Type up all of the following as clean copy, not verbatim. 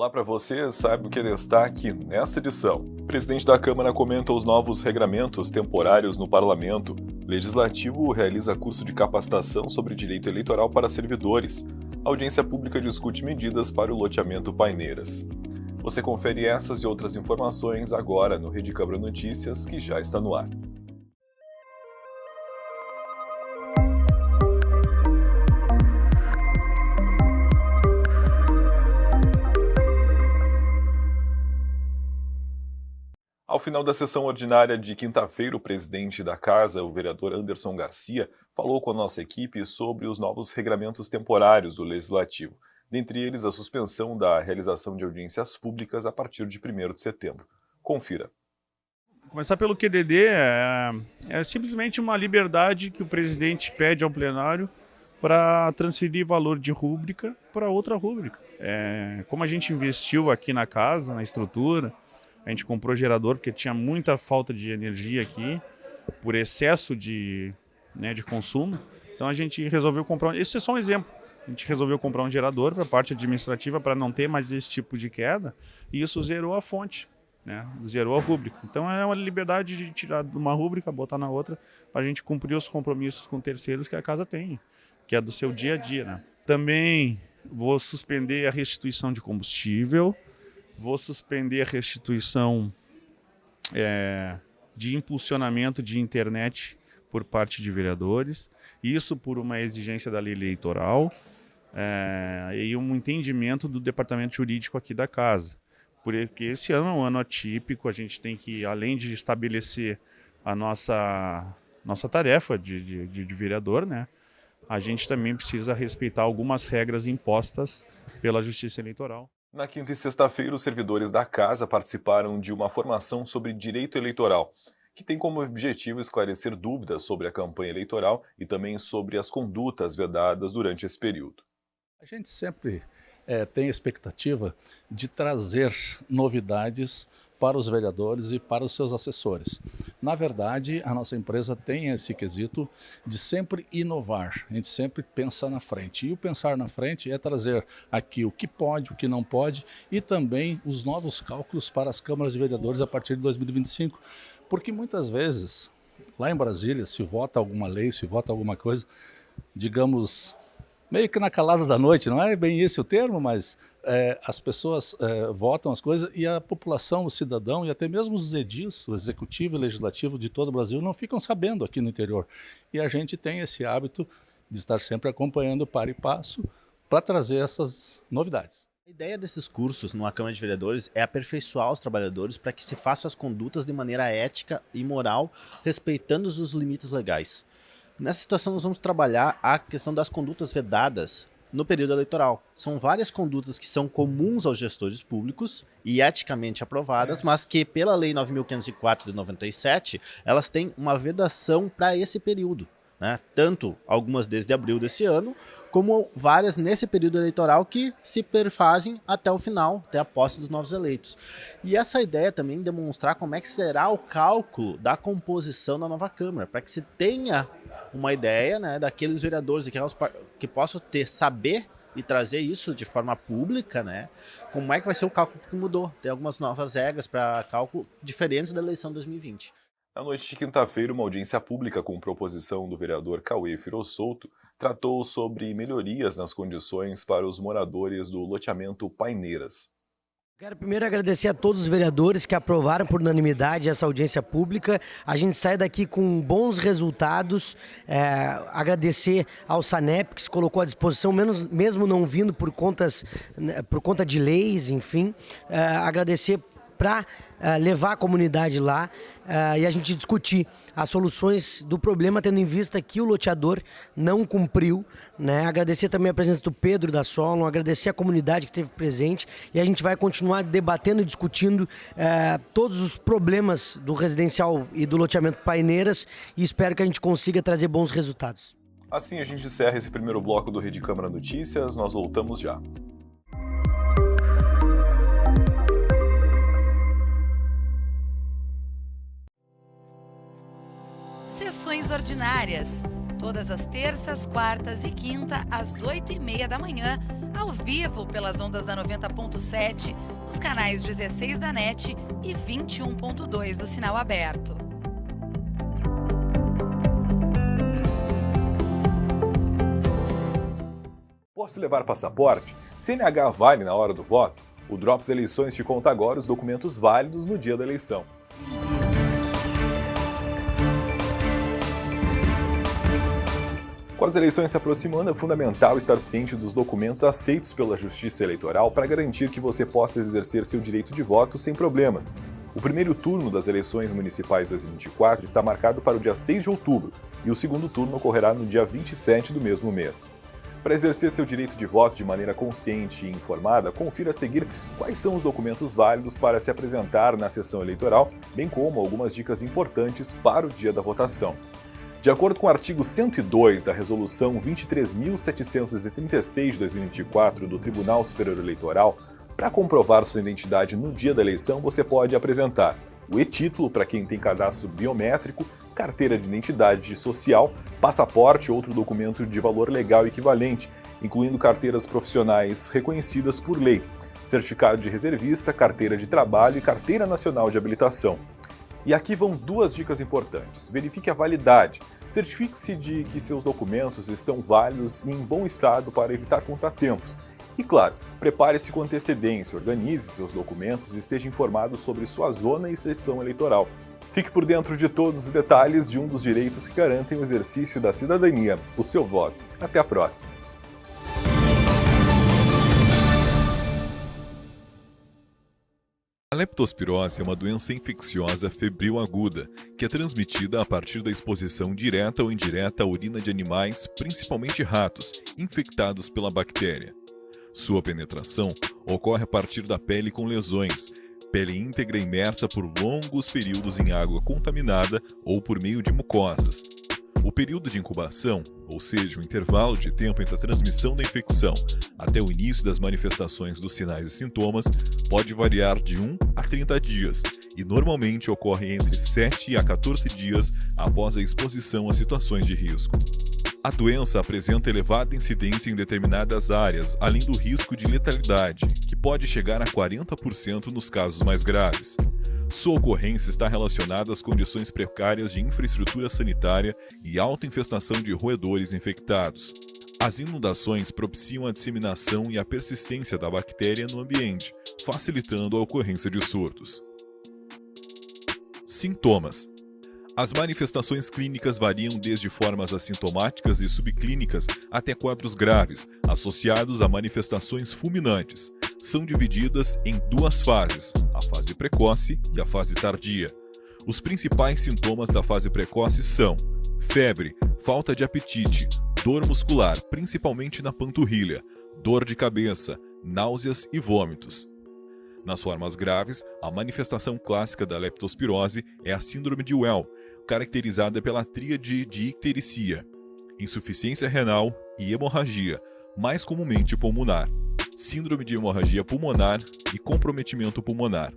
Olá para você, saiba o que é destaque nesta edição. O presidente da Câmara comenta os novos regramentos temporários no Parlamento. O Legislativo realiza curso de capacitação sobre direito eleitoral para servidores. A audiência pública discute medidas para o loteamento Paineiras. Você confere essas e outras informações agora no Rede Câmara Notícias, que já está no ar. Ao final da sessão ordinária de quinta-feira, o presidente da Casa, o vereador Anderson Garcia, falou com a nossa equipe sobre os novos regramentos temporários do Legislativo, dentre eles a suspensão da realização de audiências públicas a partir de 1º de setembro. Confira. Começar pelo QDD é simplesmente uma liberdade que o presidente pede ao plenário para transferir valor de rúbrica para outra rúbrica. Como a gente investiu aqui na casa, na estrutura, a gente comprou gerador porque tinha muita falta de energia aqui, por excesso de consumo. Então a gente resolveu comprar, esse é só um exemplo, a gente resolveu comprar um gerador para a parte administrativa para não ter mais esse tipo de queda, e isso zerou a fonte, zerou a rúbrica. Então é uma liberdade de tirar de uma rúbrica, botar na outra, para a gente cumprir os compromissos com terceiros que a casa tem, que é do seu dia a dia. Também vou suspender a restituição de combustível. Vou suspender a restituição de impulsionamento de internet por parte de vereadores, isso por uma exigência da lei eleitoral e um entendimento do departamento jurídico aqui da casa. Porque esse ano é um ano atípico, a gente tem que, além de estabelecer a nossa tarefa de vereador, a gente também precisa respeitar algumas regras impostas pela Justiça Eleitoral. Na quinta e sexta-feira, os servidores da Casa participaram de uma formação sobre direito eleitoral, que tem como objetivo esclarecer dúvidas sobre a campanha eleitoral e também sobre as condutas vedadas durante esse período. A gente sempre tem a expectativa de trazer novidades para os vereadores e para os seus assessores. Na verdade, a nossa empresa tem esse quesito de sempre inovar, a gente sempre pensa na frente. E o pensar na frente é trazer aqui o que pode, o que não pode e também os novos cálculos para as câmaras de vereadores a partir de 2025. Porque muitas vezes, lá em Brasília, se vota alguma lei, se vota alguma coisa, digamos, meio que na calada da noite, não é bem esse o termo, mas as pessoas votam as coisas e a população, o cidadão e até mesmo os edis, o executivo e o legislativo de todo o Brasil não ficam sabendo aqui no interior. E a gente tem esse hábito de estar sempre acompanhando para e passo para trazer essas novidades. A ideia desses cursos numa Câmara de Vereadores é aperfeiçoar os trabalhadores para que se façam as condutas de maneira ética e moral, respeitando os limites legais. Nessa situação nós vamos trabalhar a questão das condutas vedadas no período eleitoral. São várias condutas que são comuns aos gestores públicos e eticamente aprovadas, mas que pela Lei 9.504 de 97, elas têm uma vedação para esse período. Tanto algumas desde abril desse ano, como várias nesse período eleitoral que se perfazem até o final, até a posse dos novos eleitos. E essa ideia também demonstrar como é que será o cálculo da composição da nova Câmara, para que se tenha uma ideia daqueles vereadores que possam saber e trazer isso de forma pública, como é que vai ser o cálculo que mudou. Tem algumas novas regras para cálculo diferentes da eleição de 2020. Na noite de quinta-feira, uma audiência pública com proposição do vereador Cauê Firossolto tratou sobre melhorias nas condições para os moradores do loteamento Paineiras. Quero primeiro agradecer a todos os vereadores que aprovaram por unanimidade essa audiência pública. A gente sai daqui com bons resultados. Agradecer ao SANEP, que se colocou à disposição, mesmo não vindo por conta de leis, enfim. Agradecer para levar a comunidade lá e a gente discutir as soluções do problema, tendo em vista que o loteador não cumpriu. Agradecer também a presença do Pedro da Solon, agradecer a comunidade que esteve presente, e a gente vai continuar debatendo e discutindo todos os problemas do residencial e do loteamento Paineiras, e espero que a gente consiga trazer bons resultados. Assim a gente encerra esse primeiro bloco do Rede Câmara Notícias, nós voltamos já. Sessões ordinárias. todas as terças, quartas e quinta, às 8h30 da manhã, ao vivo pelas ondas da 90.7, nos canais 16 da NET e 21.2 do sinal aberto. Posso levar passaporte? CNH vale na hora do voto? O Drops Eleições te conta agora os documentos válidos no dia da eleição. Com as eleições se aproximando, é fundamental estar ciente dos documentos aceitos pela Justiça Eleitoral para garantir que você possa exercer seu direito de voto sem problemas. O primeiro turno das eleições municipais 2024 está marcado para o dia 6 de outubro e o segundo turno ocorrerá no dia 27 do mesmo mês. Para exercer seu direito de voto de maneira consciente e informada, confira a seguir quais são os documentos válidos para se apresentar na sessão eleitoral, bem como algumas dicas importantes para o dia da votação. De acordo com o artigo 102 da Resolução 23.736 de 2024 do Tribunal Superior Eleitoral, para comprovar sua identidade no dia da eleição, você pode apresentar o e-título para quem tem cadastro biométrico, carteira de identidade social, passaporte ou outro documento de valor legal equivalente, incluindo carteiras profissionais reconhecidas por lei, certificado de reservista, carteira de trabalho e carteira nacional de habilitação. E aqui vão duas dicas importantes. Verifique a validade. Certifique-se de que seus documentos estão válidos e em bom estado para evitar contratempos. E claro, prepare-se com antecedência, organize seus documentos e esteja informado sobre sua zona e sessão eleitoral. Fique por dentro de todos os detalhes de um dos direitos que garantem o exercício da cidadania, o seu voto. Até a próxima! A leptospirose é uma doença infecciosa febril aguda, que é transmitida a partir da exposição direta ou indireta à urina de animais, principalmente ratos, infectados pela bactéria. Sua penetração ocorre a partir da pele com lesões, pele íntegra imersa por longos períodos em água contaminada ou por meio de mucosas. O período de incubação, ou seja, o intervalo de tempo entre a transmissão da infecção até o início das manifestações dos sinais e sintomas, pode variar de 1 a 30 dias e normalmente ocorre entre 7 a 14 dias após a exposição a situações de risco. A doença apresenta elevada incidência em determinadas áreas, além do risco de letalidade, que pode chegar a 40% nos casos mais graves. Sua ocorrência está relacionada às condições precárias de infraestrutura sanitária e alta infestação de roedores infectados. As inundações propiciam a disseminação e a persistência da bactéria no ambiente, facilitando a ocorrência de surtos. Sintomas. As manifestações clínicas variam desde formas assintomáticas e subclínicas até quadros graves, associados a manifestações fulminantes. São divididas em duas fases, a fase precoce e a fase tardia. Os principais sintomas da fase precoce são febre, falta de apetite, dor muscular, principalmente na panturrilha, dor de cabeça, náuseas e vômitos. Nas formas graves, a manifestação clássica da leptospirose é a síndrome de Well, caracterizada pela tríade de ictericia, insuficiência renal e hemorragia, mais comumente pulmonar, síndrome de hemorragia pulmonar e comprometimento pulmonar.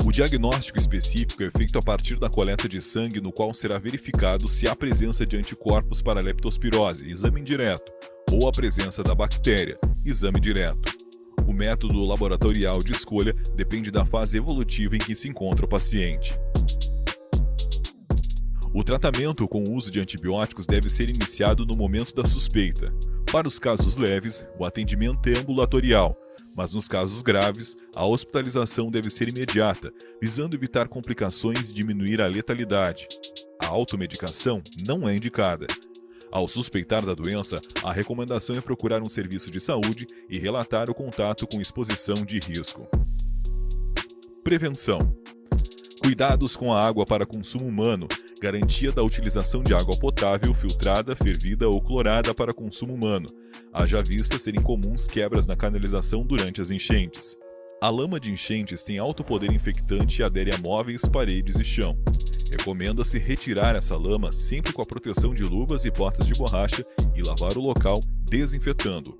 O diagnóstico específico é feito a partir da coleta de sangue, no qual será verificado se há presença de anticorpos para a leptospirose, exame indireto, ou a presença da bactéria, exame direto. O método laboratorial de escolha depende da fase evolutiva em que se encontra o paciente. O tratamento com o uso de antibióticos deve ser iniciado no momento da suspeita. Para os casos leves, o atendimento é ambulatorial, mas nos casos graves, a hospitalização deve ser imediata, visando evitar complicações e diminuir a letalidade. A automedicação não é indicada. Ao suspeitar da doença, a recomendação é procurar um serviço de saúde e relatar o contato com exposição de risco. Prevenção. Cuidados com a água para consumo humano, garantia da utilização de água potável, filtrada, fervida ou clorada para consumo humano, haja vista serem comuns quebras na canalização durante as enchentes. A lama de enchentes tem alto poder infectante e adere a móveis, paredes e chão. Recomenda-se retirar essa lama sempre com a proteção de luvas e botas de borracha e lavar o local desinfetando.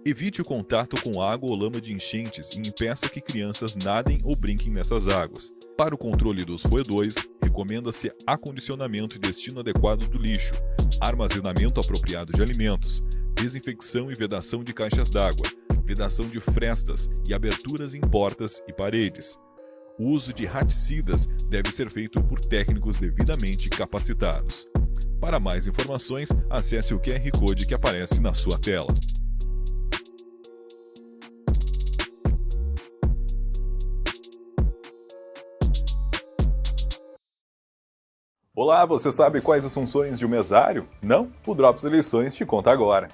Evite o contato com água ou lama de enchentes e impeça que crianças nadem ou brinquem nessas águas. Para o controle dos roedores, recomenda-se acondicionamento e destino adequado do lixo, armazenamento apropriado de alimentos, desinfecção e vedação de caixas d'água, vedação de frestas e aberturas em portas e paredes. O uso de raticidas deve ser feito por técnicos devidamente capacitados. Para mais informações, acesse o QR Code que aparece na sua tela. Olá, você sabe quais as funções de um mesário? Não? O Drops Eleições te conta agora.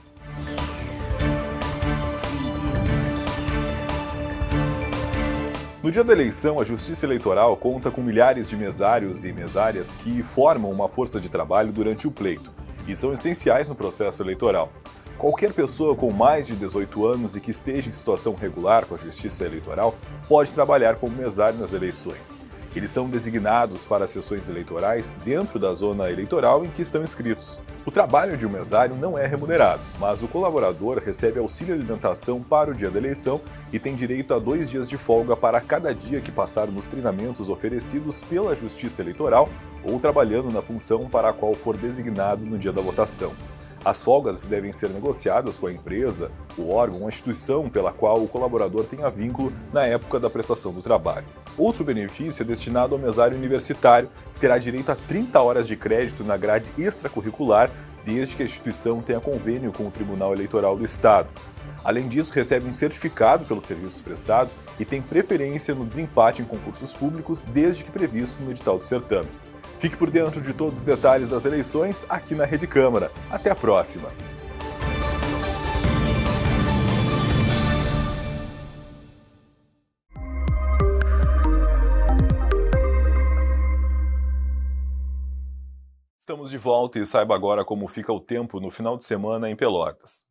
No dia da eleição, a Justiça Eleitoral conta com milhares de mesários e mesárias que formam uma força de trabalho durante o pleito e são essenciais no processo eleitoral. Qualquer pessoa com mais de 18 anos e que esteja em situação regular com a Justiça Eleitoral pode trabalhar como mesário nas eleições. Eles são designados para as sessões eleitorais dentro da zona eleitoral em que estão inscritos. O trabalho de um mesário não é remunerado, mas o colaborador recebe auxílio alimentação para o dia da eleição e tem direito a 2 dias de folga para cada dia que passar nos treinamentos oferecidos pela Justiça Eleitoral ou trabalhando na função para a qual for designado no dia da votação. As folgas devem ser negociadas com a empresa, o órgão ou a instituição pela qual o colaborador tenha vínculo na época da prestação do trabalho. Outro benefício é destinado ao mesário universitário, que terá direito a 30 horas de crédito na grade extracurricular, desde que a instituição tenha convênio com o Tribunal Eleitoral do Estado. Além disso, recebe um certificado pelos serviços prestados e tem preferência no desempate em concursos públicos, desde que previsto no edital do certame. Fique por dentro de todos os detalhes das eleições aqui na Rede Câmara. Até a próxima! Estamos de volta e saiba agora como fica o tempo no final de semana em Pelotas.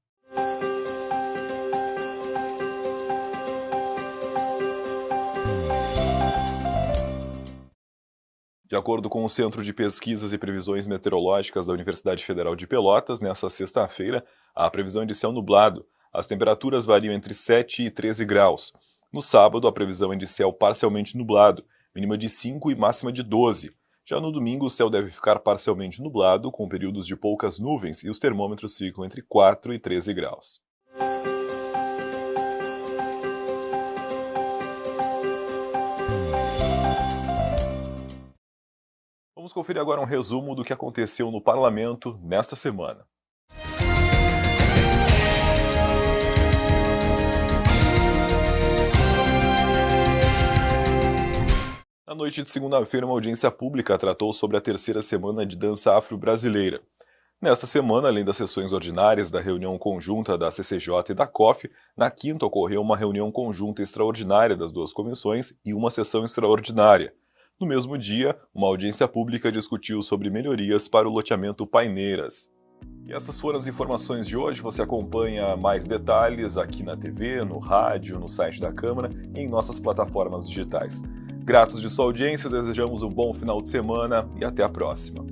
De acordo com o Centro de Pesquisas e Previsões Meteorológicas da Universidade Federal de Pelotas, nesta sexta-feira, a previsão é de céu nublado. As temperaturas variam entre 7 e 13 graus. No sábado, a previsão é de céu parcialmente nublado, mínima de 5 e máxima de 12. Já no domingo, o céu deve ficar parcialmente nublado, com períodos de poucas nuvens, e os termômetros ficam entre 4 e 13 graus. Vamos conferir agora um resumo do que aconteceu no Parlamento nesta semana. Na noite de segunda-feira, uma audiência pública tratou sobre a terceira semana de dança afro-brasileira. Nesta semana, além das sessões ordinárias da reunião conjunta da CCJ e da COF, na quinta ocorreu uma reunião conjunta extraordinária das duas comissões e uma sessão extraordinária. No mesmo dia, uma audiência pública discutiu sobre melhorias para o loteamento Paineiras. E essas foram as informações de hoje. Você acompanha mais detalhes aqui na TV, no rádio, no site da Câmara e em nossas plataformas digitais. Gratos de sua audiência, desejamos um bom final de semana e até a próxima.